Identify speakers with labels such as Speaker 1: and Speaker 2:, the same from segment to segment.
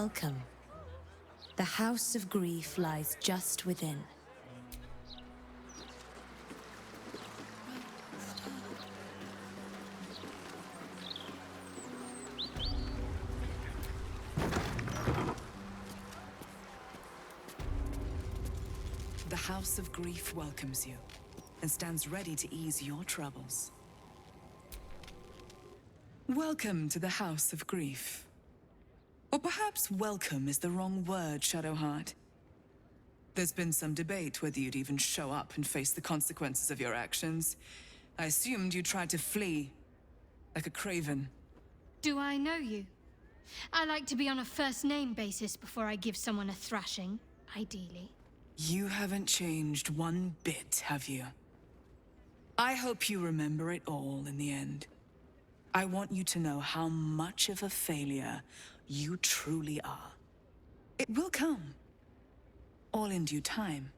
Speaker 1: Welcome. The House of Grief lies just within.
Speaker 2: The House of Grief welcomes you and stands ready to ease your troubles. Welcome to the House of Grief. Or perhaps welcome is the wrong word, Shadowheart. There's been some debate whether you'd even show up and face the consequences of your actions. I assumed you tried to flee, like a craven.
Speaker 3: Do I know you? I like to be on a first-name basis before I give someone a thrashing, ideally.
Speaker 2: You haven't changed one bit, have you? I hope you remember it all in the end. I want you to know how much of a failure you truly are. It will come. All in due time.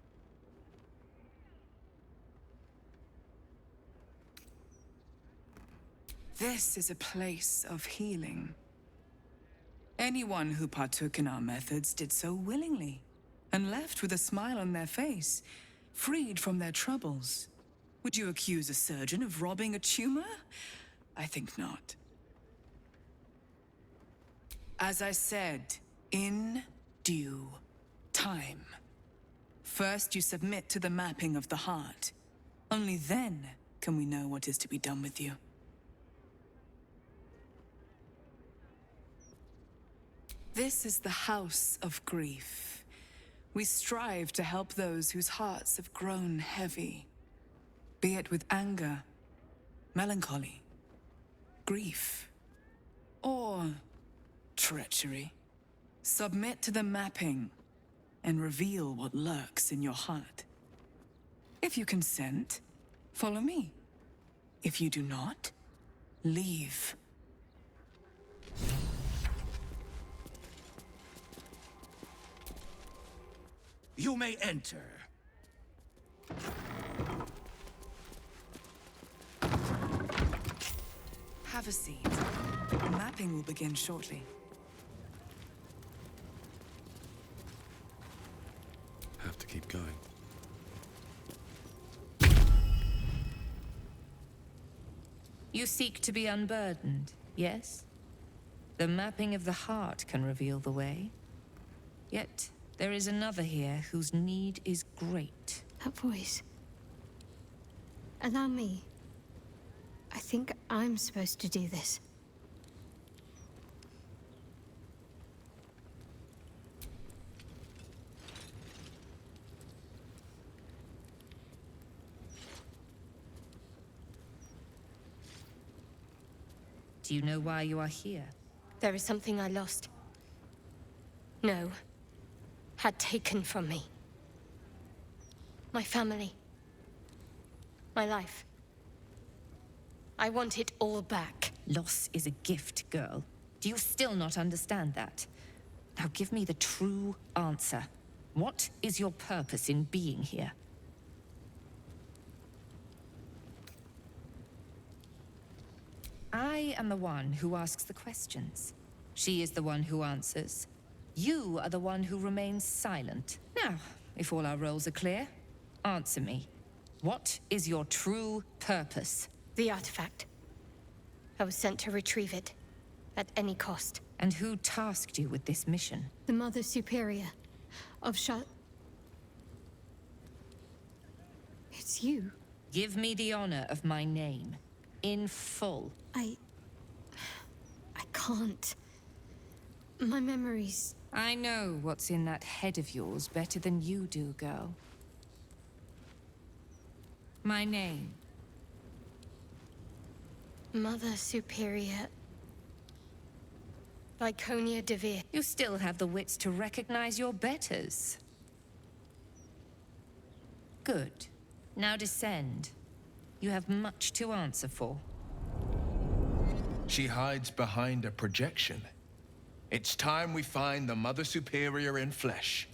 Speaker 2: This is a place of healing. Anyone who partook in our methods did so willingly, and left with a smile on their face, freed from their troubles. Would you accuse a surgeon of robbing a tumor? I think not. As I said, in due time. First, you submit to the mapping of the heart. Only then can we know what is to be done with you. This is the House of Grief. We strive to help those whose hearts have grown heavy, be it with anger, melancholy, grief, or treachery. Submit to the mapping and reveal what lurks in your heart. If you consent, follow me. If you do not, leave.
Speaker 4: You may enter.
Speaker 2: Have a seat. Mapping will begin shortly.
Speaker 5: Have to keep going.
Speaker 6: You seek to be unburdened, yes? The mapping of the heart can reveal the way. Yet, there is another here whose need is great.
Speaker 3: That voice. Allow me. I think I'm supposed to do this.
Speaker 6: Do you know why you are here?
Speaker 3: There is something I lost. No. Had taken from me. My family. My life. I want it all back.
Speaker 6: Loss is a gift, girl. Do you still not understand that? Now give me the true answer. What is your purpose in being here? I am the one who asks the questions. She is the one who answers. You are the one who remains silent. Now, if all our roles are clear, answer me. What is your true purpose?
Speaker 3: The artifact. I was sent to retrieve it. At any cost.
Speaker 6: And who tasked you with this mission?
Speaker 3: The Mother Superior of It's you.
Speaker 6: Give me the honor of my name. In full.
Speaker 3: I can't. My memories...
Speaker 6: I know what's in that head of yours better than you do, girl. My name.
Speaker 3: Mother Superior... Viconia DeVere.
Speaker 6: You still have the wits to recognize your betters. Good. Now descend. You have much to answer for.
Speaker 4: She hides behind a projection. It's time we find the Mother Superior in flesh.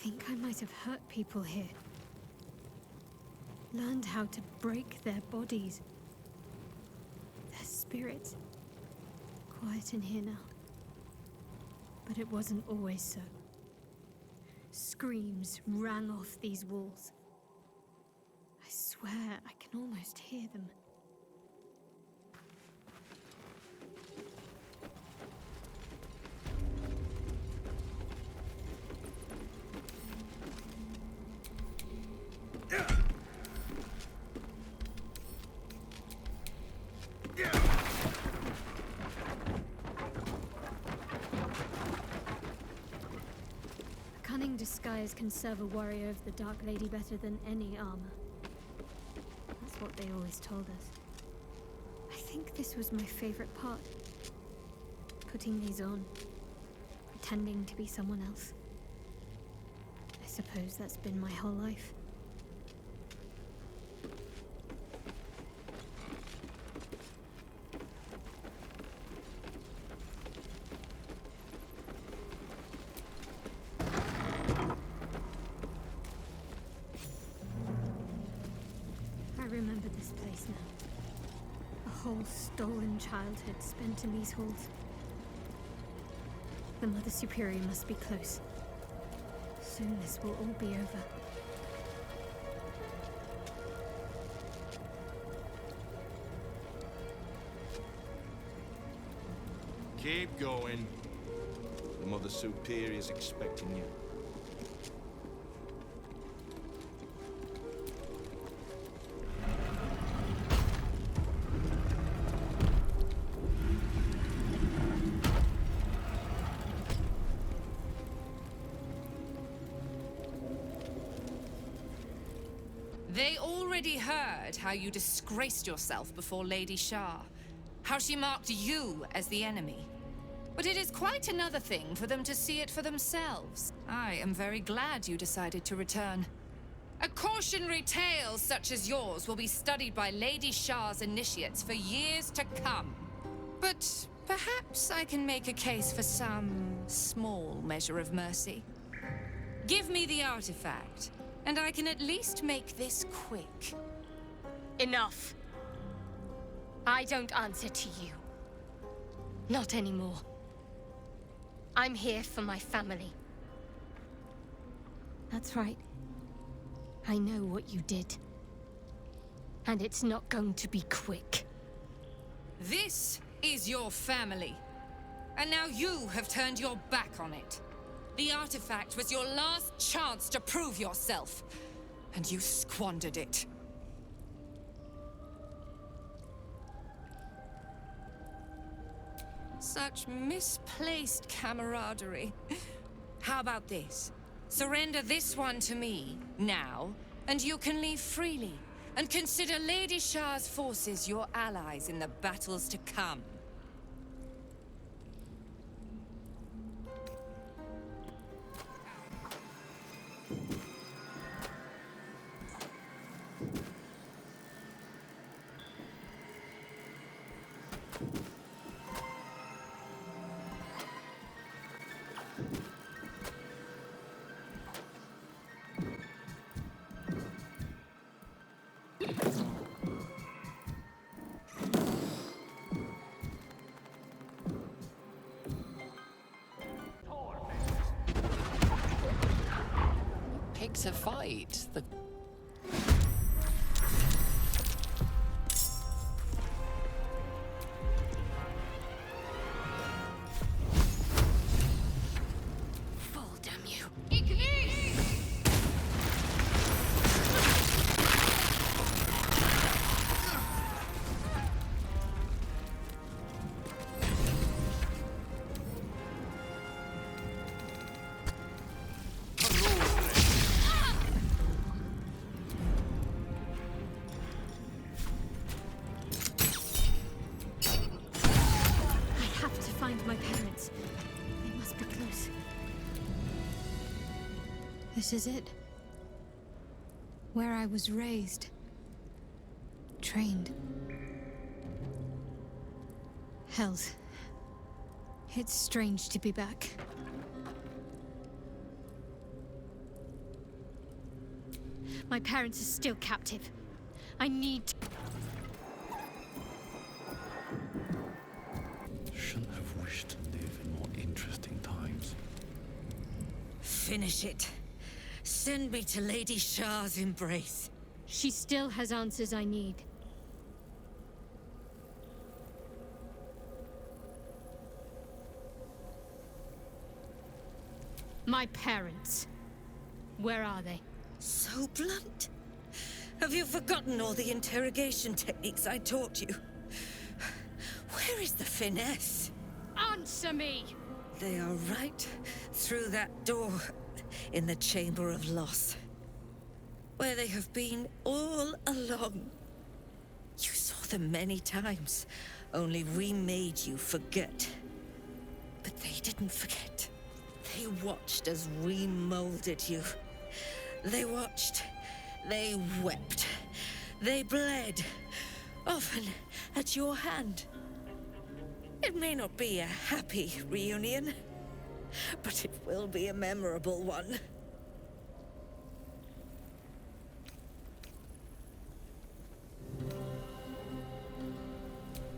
Speaker 3: think I might have hurt people here. Learned how to break their bodies. Their spirits. Quiet in here now. But it wasn't always so. Screams rang off these walls. I swear I can almost hear them. Cunning disguise can serve a warrior of the Dark Lady better than any armor. That's what they always told us. I think this was my favorite part. Putting these on. Pretending to be someone else. I suppose that's been my whole life. I remember this place now. A whole stolen childhood spent in these halls. The Mother Superior must be close. Soon this will all be over.
Speaker 7: Keep going. The Mother Superior's expecting you.
Speaker 6: They already heard how you disgraced yourself before Lady Shah. How she marked you as the enemy. But it is quite another thing for them to see it for themselves. I am very glad you decided to return. A cautionary tale such as yours will be studied by Lady Shah's initiates for years to come. But perhaps I can make a case for some small measure of mercy. Give me the artifact, and I can at least make this quick.
Speaker 3: Enough. I don't answer to you. Not anymore. I'm here for my family. That's right. I know what you did. And it's not going to be quick.
Speaker 6: This is your family. And now you have turned your back on it. The artifact was your last chance to prove yourself. And you squandered it. Such misplaced camaraderie. How about this? Surrender this one to me, now, and you can leave freely. And consider Lady Shah's forces your allies in the battles to come.
Speaker 8: Picks a fight. The
Speaker 3: Fall, damn you. Find my parents. They must be close. This is it. Where I was raised. Trained. Hells. It's strange to be back. My parents are still captive. I need to...
Speaker 5: Shouldn't have wished to live in more interesting times.
Speaker 9: Finish it. Send me to Lady Shah's embrace.
Speaker 3: She still has answers I need. My parents. Where are they?
Speaker 9: So blunt. Have you forgotten all the interrogation techniques I taught you? Where is the finesse?
Speaker 3: Answer me!
Speaker 9: They are right through that door in the Chamber of Loss, where they have been all along. You saw them many times, only we made you forget. But they didn't forget. They watched as we molded you. They watched, they wept, they bled, often at your hand. It may not be a happy reunion, but it will be a memorable one.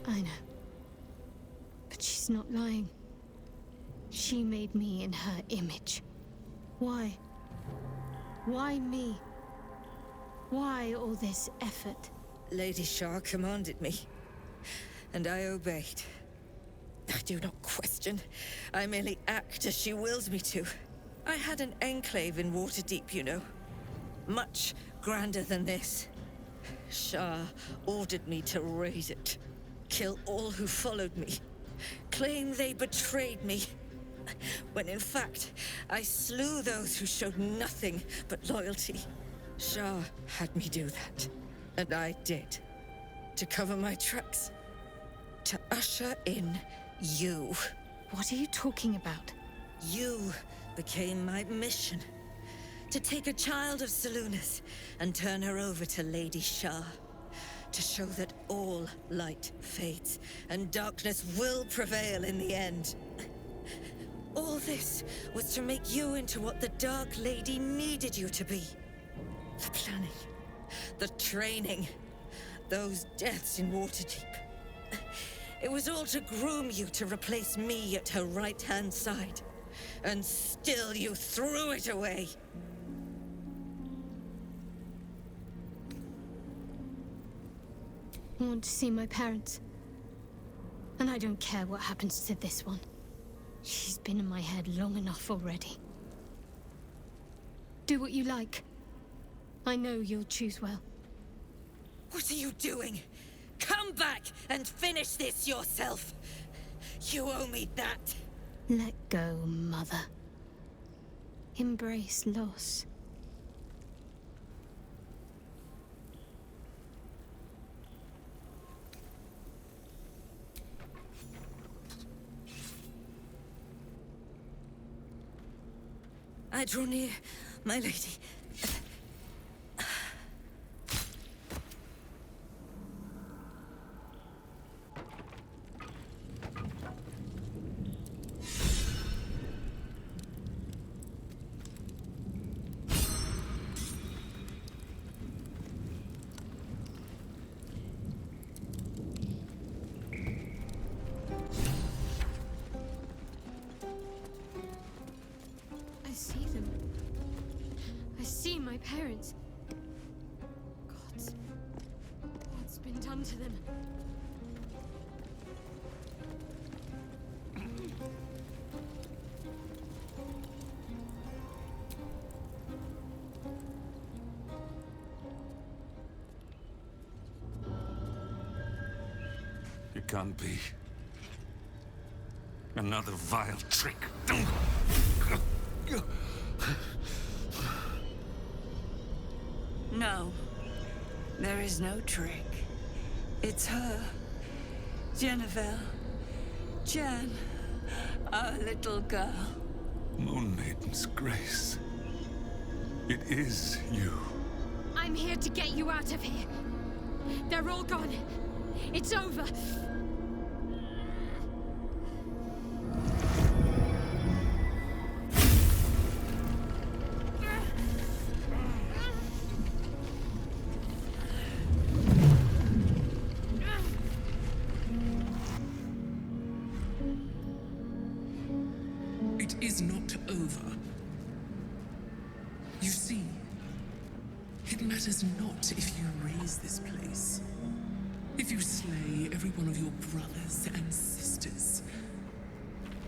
Speaker 3: I know. But she's not lying. She made me in her image. Why? Why me? Why all this effort?
Speaker 9: Lady Shah commanded me, and I obeyed. I do not question. I merely act as she wills me to. I had an enclave in Waterdeep, you know. Much grander than this. Shah ordered me to raise it. Kill all who followed me. Claim they betrayed me. When in fact, I slew those who showed nothing but loyalty. Shah had me do that. And I did. To cover my tracks. To usher in you.
Speaker 3: What are you talking about?
Speaker 9: You became my mission. To take a child of Selûne's and turn her over to Lady Shah. To show that all light fades and darkness will prevail in the end. All this was to make you into what the Dark Lady needed you to be. The planning, the training, those deaths in Waterdeep. It was all to groom you to replace me at her right-hand side. And still you threw it away.
Speaker 3: I want to see my parents. And I don't care what happens to this one. She's been in my head long enough already. Do what you like. I know you'll choose well.
Speaker 9: What are you doing? Come back and finish this yourself. You owe me that.
Speaker 3: Let go, Mother. Embrace loss.
Speaker 9: I draw near, my lady.
Speaker 3: I see them. I see my parents. Gods, what's been done to them?
Speaker 5: It can't be. Another vile trick.
Speaker 2: No. There is no trick. It's her. Jennifer. Jen. Our little girl.
Speaker 5: Moon Maiden's grace. It is you.
Speaker 3: I'm here to get you out of here. They're all gone. It's over.
Speaker 10: is not over. You see, it matters not if you raise this place. If you slay every one of your brothers and sisters.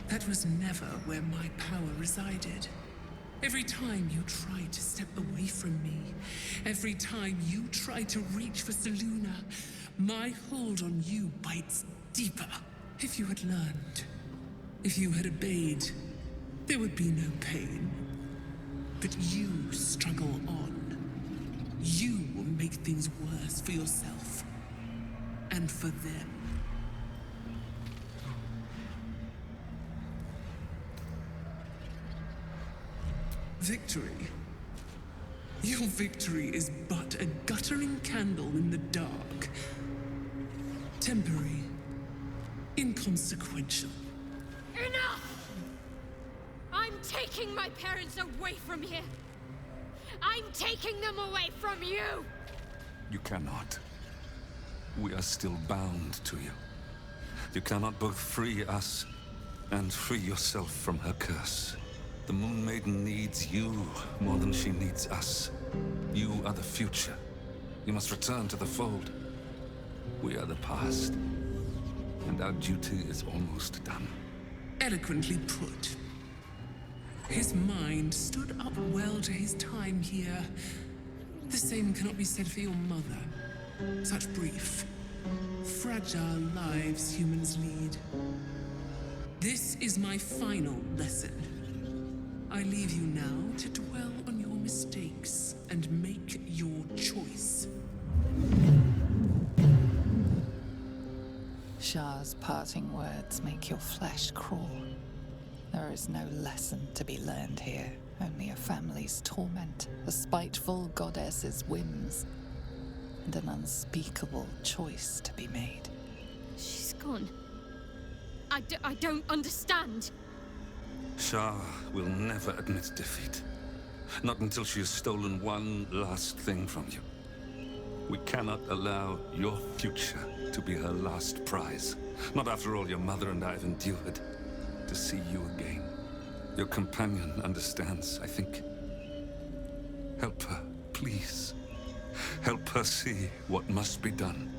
Speaker 10: That was never where my power resided. Every time you try to step away from me, every time you try to reach for Selûne, my hold on you bites deeper. If you had learned, if you had obeyed, there would be no pain. But you struggle on. You will make things worse for yourself. And for them. Victory. Your victory is but a guttering candle in the dark. Temporary. Inconsequential.
Speaker 3: Enough! I'm taking my parents away from here. I'm taking them away from you!
Speaker 5: You cannot. We are still bound to you. You cannot both free us and free yourself from her curse. The Moon Maiden needs you more than she needs us. You are the future. You must return to the fold. We are the past. And our duty is almost done.
Speaker 10: Eloquently put. His mind stood up well to his time here. The same cannot be said for your mother. Such brief, fragile lives humans lead. This is my final lesson. I leave you now to dwell on your mistakes and make your choice.
Speaker 8: Shah's parting words make your flesh crawl. There is no lesson to be learned here, only a family's torment, a spiteful goddess's whims, and an unspeakable choice to be made.
Speaker 3: She's gone. I don't understand.
Speaker 5: Shah will never admit defeat. Not until she has stolen one last thing from you. We cannot allow your future to be her last prize. Not after all your mother and I have endured. To see you again. Your companion understands, I think. Help her, please. Help her see what must be done.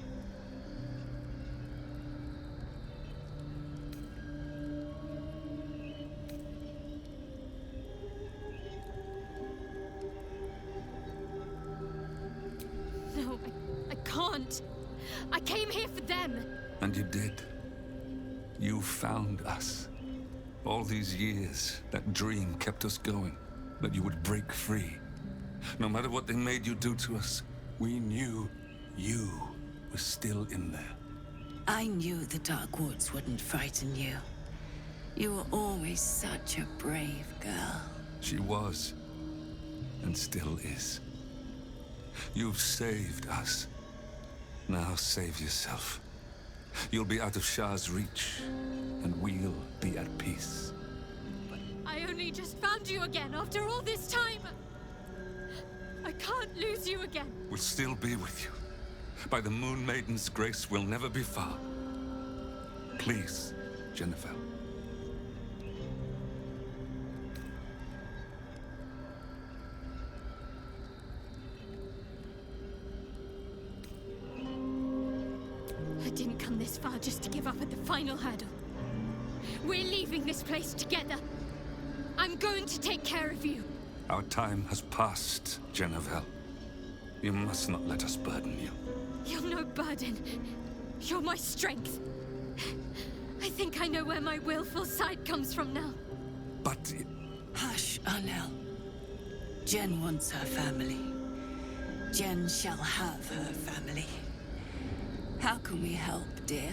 Speaker 3: No, I can't. I came here for them.
Speaker 5: And you did. You found us. All these years, that dream kept us going. That you would break free. No matter what they made you do to us, we knew you were still in there.
Speaker 11: I knew the Dark Woods wouldn't frighten you. You were always such a brave girl.
Speaker 5: She was. And still is. You've saved us. Now save yourself. You'll be out of Shah's reach, and we'll be at peace.
Speaker 3: I only just found you again after all this time. I can't lose you again.
Speaker 5: We'll still be with you. By the Moon Maiden's grace, we'll never be far. Please, Jennifer.
Speaker 3: I didn't come this far just to give up at the final hurdle. We're leaving this place together. I'm going to take care of you.
Speaker 5: Our time has passed, Jennifer. You must not let us burden you.
Speaker 3: You're no burden. You're my strength. I think I know where my willful side comes from now.
Speaker 5: But...
Speaker 11: Hush, Arnel. Jen wants her family. Jen shall have her family. How can we help, dear?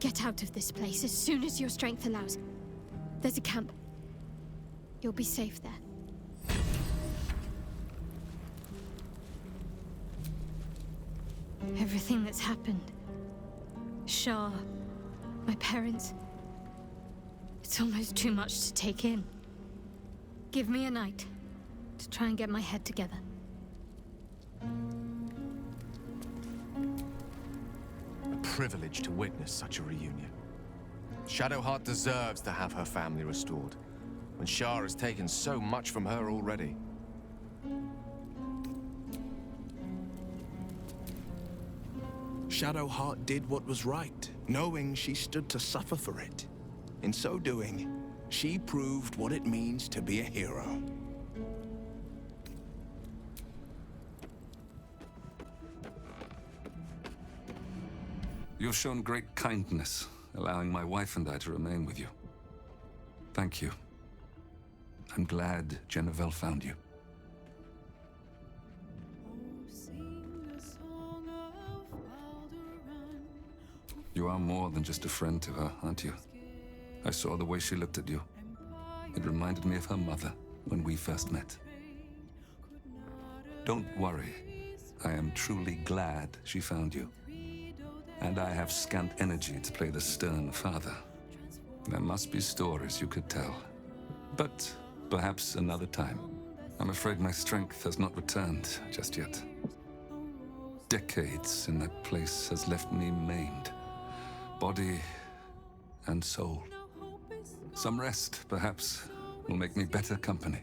Speaker 3: Get out of this place as soon as your strength allows. There's a camp. You'll be safe there. Everything that's happened. Shah, my parents. It's almost too much to take in. Give me a night to try and get my head together.
Speaker 12: A privilege to witness such a reunion. Shadowheart deserves to have her family restored, when Shah has taken so much from her already.
Speaker 7: Shadowheart did what was right, knowing she stood to suffer for it. In so doing, she proved what it means to be a hero.
Speaker 5: You've shown great kindness, allowing my wife and I to remain with you. Thank you. I'm glad Jennifer found you. You are more than just a friend to her, aren't you? I saw the way she looked at you. It reminded me of her mother when we first met. Don't worry. I am truly glad she found you. And I have scant energy to play the stern father. There must be stories you could tell. But perhaps another time. I'm afraid my strength has not returned just yet. Decades in that place has left me maimed. Body and soul. Some rest, perhaps, will make me better company.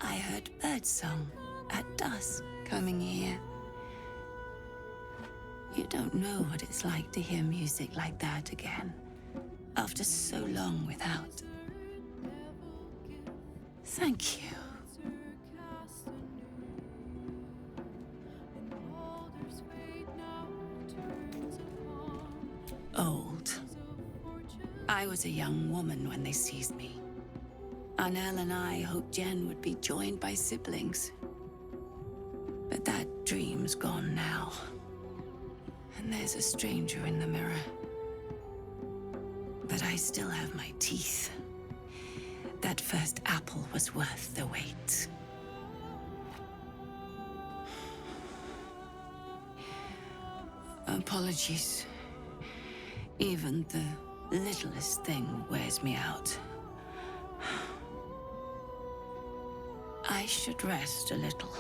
Speaker 11: I heard birdsong at dusk coming here. You don't know what it's like to hear music like that again, after so long without. Thank you. Old. I was a young woman when they seized me. Arnel and I hoped Jen would be joined by siblings. But that dream's gone now. And there's a stranger in the mirror. But I still have my teeth. That first apple was worth the wait. Apologies. Even the littlest thing wears me out. I should rest a little.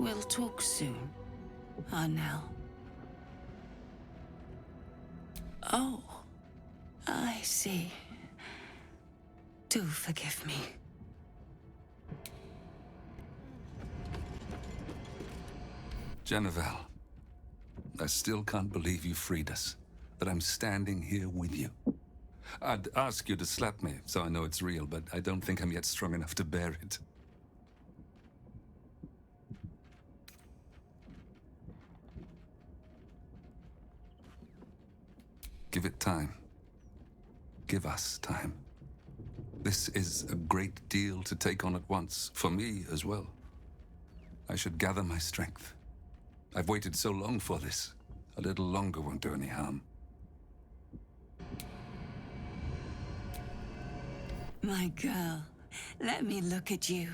Speaker 11: We'll talk soon, Arnel. Oh, I see. Do forgive me.
Speaker 5: Jennifer, I still can't believe you freed us. That I'm standing here with you. I'd ask you to slap me, so I know it's real, but I don't think I'm yet strong enough to bear it. Give it time. Give us time. This is a great deal to take on at once, for me as well. I should gather my strength. I've waited so long for this. A little longer won't do any harm.
Speaker 11: My girl, let me look at you.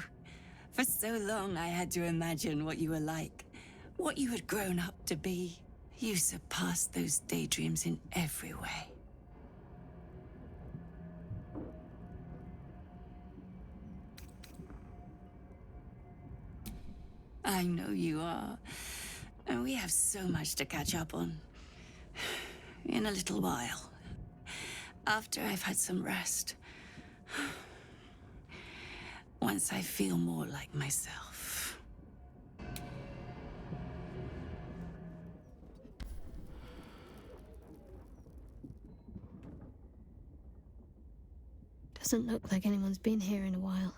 Speaker 11: For so long I had to imagine what you were like, what you had grown up to be. You surpassed those daydreams in every way. I know you are. And we have so much to catch up on. In a little while. After I've had some rest. Once I feel more like myself.
Speaker 3: Doesn't look like anyone's been here in a while.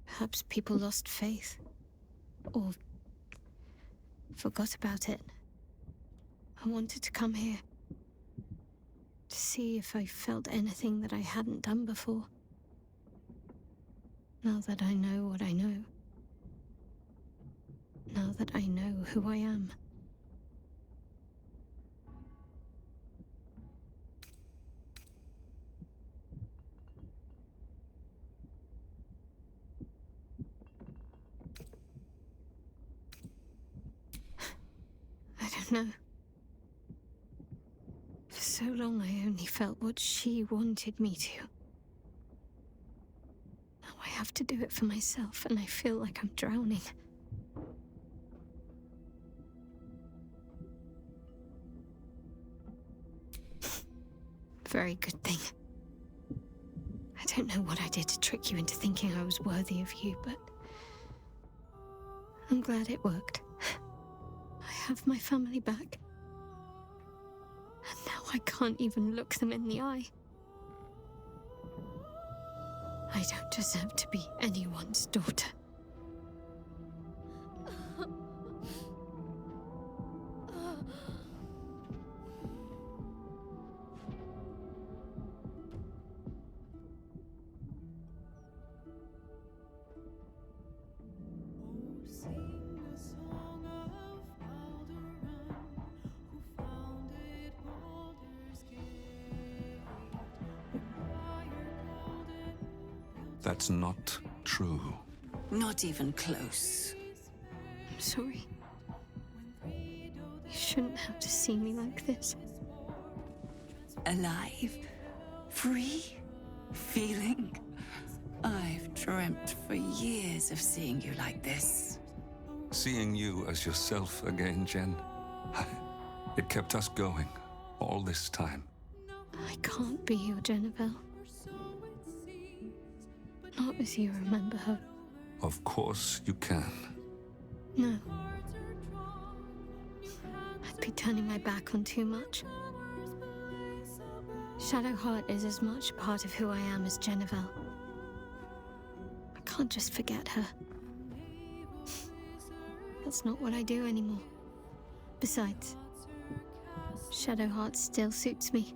Speaker 3: Perhaps people lost faith. Or forgot about it. I wanted to come here. To see if I felt anything that I hadn't done before. Now that I know what I know. Now that I know who I am. I don't know. For so long I only felt what she wanted me to. Now I have to do it for myself, and I feel like I'm drowning. Very good thing. I don't know what I did to trick you into thinking I was worthy of you, but I'm glad it worked. I have my family back. And now I can't even look them in the eye. I don't deserve to be anyone's daughter.
Speaker 5: That's not true.
Speaker 11: Not even close.
Speaker 3: I'm sorry. You shouldn't have to see me like this.
Speaker 11: Alive? Free? Feeling? I've dreamt for years of seeing you like this.
Speaker 5: Seeing you as yourself again, Jen, it kept us going all this time.
Speaker 3: I can't be your Jennifer. Not as you remember her.
Speaker 5: Of course you can.
Speaker 3: No. I'd be turning my back on too much. Shadowheart is as much a part of who I am as Jennifer. I can't just forget her. That's not what I do anymore. Besides, Shadowheart still suits me.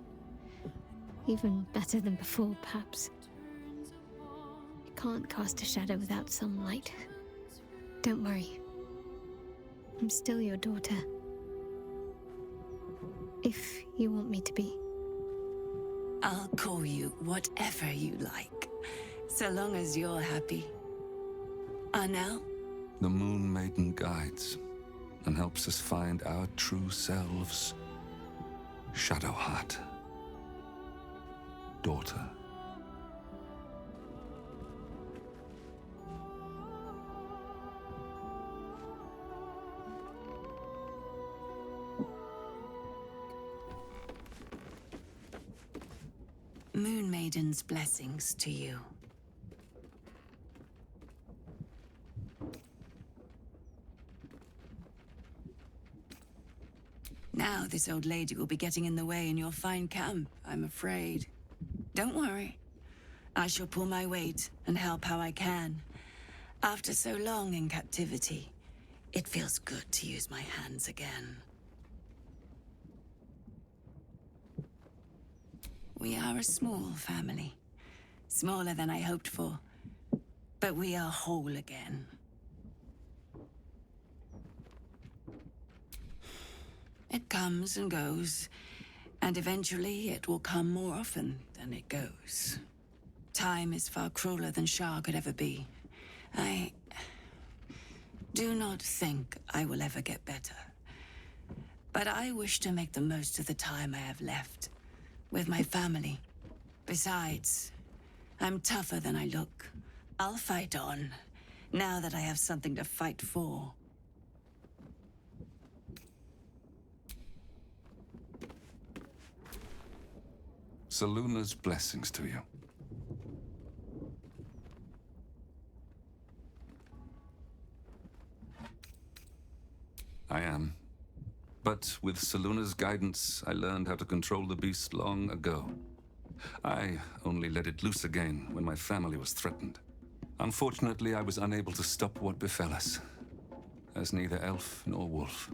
Speaker 3: Even better than before, perhaps. You can't cast a shadow without some light. Don't worry. I'm still your daughter. If you want me to be.
Speaker 11: I'll call you whatever you like, so long as you're happy. Arnell?
Speaker 5: The Moon Maiden guides and helps us find our true selves. Shadowheart. Daughter.
Speaker 11: Moon Maiden's blessings to you. Now this old lady will be getting in the way in your fine camp, I'm afraid. Don't worry. I shall pull my weight and help how I can. After so long in captivity, it feels good to use my hands again. We are a small family. Smaller than I hoped for. But we are whole again. It comes and goes, and eventually it will come more often than it goes. Time is far crueler than Shah could ever be. I do not think I will ever get better. But I wish to make the most of the time I have left with my family. Besides, I'm tougher than I look. I'll fight on, now that I have something to fight for.
Speaker 5: Seluna's blessings to you. I am. But with Seluna's guidance, I learned how to control the beast long ago. I only let it loose again when my family was threatened. Unfortunately, I was unable to stop what befell us, as neither elf nor wolf.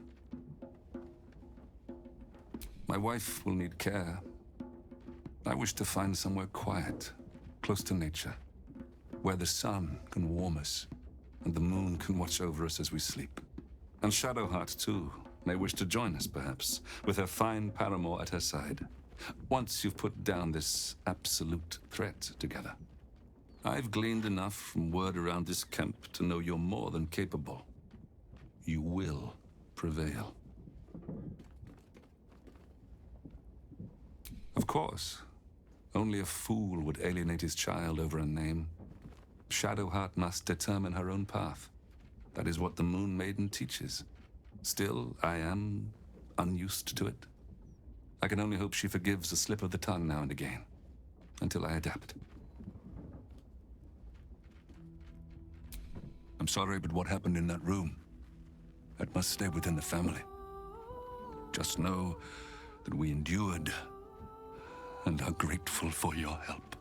Speaker 5: My wife will need care. I wish to find somewhere quiet, close to nature. where the sun can warm us, and the moon can watch over us as we sleep. And Shadowheart, too, may wish to join us, perhaps, with her fine paramour at her side, once you've put down this absolute threat together. I've gleaned enough from word around this camp to know you're more than capable. You will prevail. Of course, only a fool would alienate his child over a name. Shadowheart must determine her own path. That is what the Moon Maiden teaches. Still, I am unused to it. I can only hope she forgives a slip of the tongue now and again, until I adapt. I'm sorry, but what happened in that room, that must stay within the family. Just know that we endured and are grateful for your help.